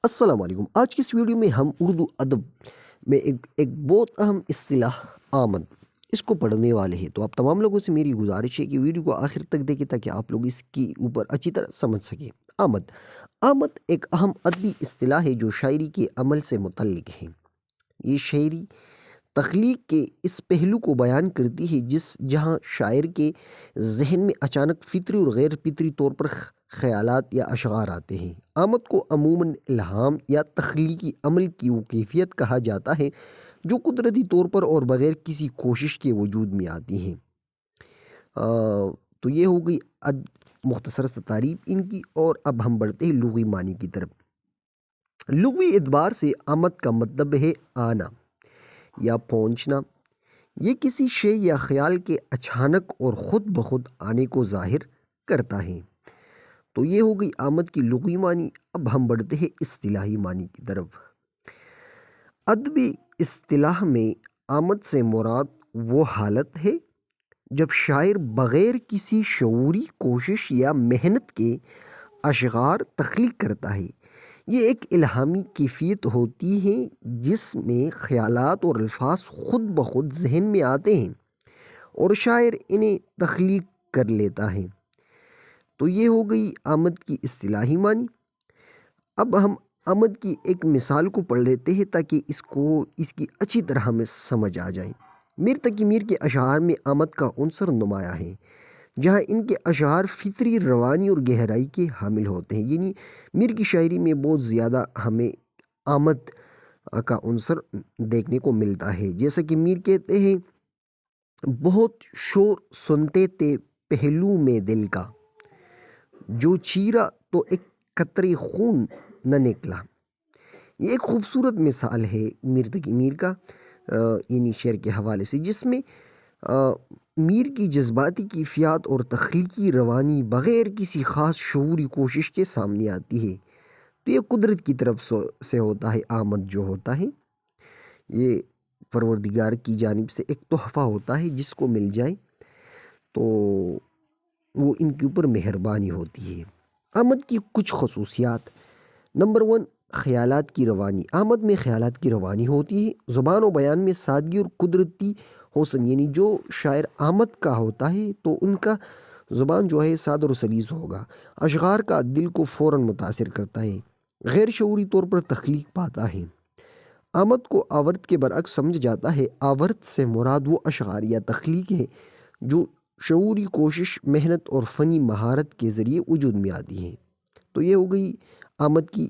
السلام علیکم۔ آج کی اس ویڈیو میں ہم اردو ادب میں ایک بہت اہم اصطلاح آمد اس کو پڑھنے والے ہیں۔ تو آپ تمام لوگوں سے میری گزارش ہے کہ ویڈیو کو آخر تک دیکھیں تاکہ آپ لوگ اس کی اوپر اچھی طرح سمجھ سکیں۔ آمد ایک اہم ادبی اصطلاح ہے جو شاعری کے عمل سے متعلق ہے۔ یہ شعری تخلیق کے اس پہلو کو بیان کرتی ہے جہاں شاعر کے ذہن میں اچانک فطری اور غیر فطری طور پر خیالات یا اشعار آتے ہیں۔ آمد کو عموماً الہام یا تخلیقی عمل کی وہ کیفیت کہا جاتا ہے جو قدرتی طور پر اور بغیر کسی کوشش کے وجود میں آتی ہیں۔ تو یہ ہو گئی مختصر سے تعریف ان کی، اور اب ہم بڑھتے ہیں لغوی معنی کی طرف۔ لغوی اعتبار سے آمد کا مطلب ہے آنا یا پہنچنا۔ یہ کسی شے یا خیال کے اچانک اور خود بخود آنے کو ظاہر کرتا ہے۔ تو یہ ہو گئی آمد کی لغوی معنی۔ اب ہم بڑھتے ہیں اصطلاحی معنی کی طرف۔ ادبی اصطلاح میں آمد سے مراد وہ حالت ہے جب شاعر بغیر کسی شعوری کوشش یا محنت کے اشعار تخلیق کرتا ہے۔ یہ ایک الہامی کیفیت ہوتی ہے جس میں خیالات اور الفاظ خود بخود ذہن میں آتے ہیں اور شاعر انہیں تخلیق کر لیتا ہے۔ تو یہ ہو گئی آمد کی اصطلاحی معنی۔ اب ہم آمد کی ایک مثال کو پڑھ لیتے ہیں تاکہ اس کی اچھی طرح ہمیں سمجھ آ جائے۔ میر تقی میر کے اشعار میں آمد کا عنصر نمایاں ہے، جہاں ان کے اشعار فطری روانی اور گہرائی کے حامل ہوتے ہیں۔ یعنی میر کی شاعری میں بہت زیادہ ہمیں آمد کا عنصر دیکھنے کو ملتا ہے۔ جیسا کہ میر کہتے ہیں، بہت شور سنتے تھے پہلو میں دل کا، جو چیرا تو ایک قطرے خون نہ نکلا۔ یہ ایک خوبصورت مثال ہے میر تقی میر کا یعنی شعر کے حوالے سے، جس میں میر کی جذباتی کیفیات اور تخلیقی روانی بغیر کسی خاص شعوری کوشش کے سامنے آتی ہے۔ تو یہ قدرت کی طرف سے ہوتا ہے۔ آمد جو ہوتا ہے یہ پروردگار کی جانب سے ایک تحفہ ہوتا ہے، جس کو مل جائے تو وہ ان کے اوپر مہربانی ہوتی ہے۔ آمد کی کچھ خصوصیات۔ نمبر 1، خیالات کی روانی۔ آمد میں خیالات کی روانی ہوتی ہے۔ زبان و بیان میں سادگی اور قدرتی حسن، یعنی جو شاعر آمد کا ہوتا ہے تو ان کا زبان جو ہے سادہ اور سلیس ہوگا۔ اشعار کا دل کو فوراً متاثر کرتا ہے، غیر شعوری طور پر تخلیق پاتا ہے۔ آمد کو آورت کے برعکس سمجھا جاتا ہے۔ آورت سے مراد وہ اشعار یا تخلیق ہے جو شعوری کوشش، محنت اور فنی مہارت کے ذریعے وجود میں آتی ہیں۔ تو یہ ہو گئی آمد کی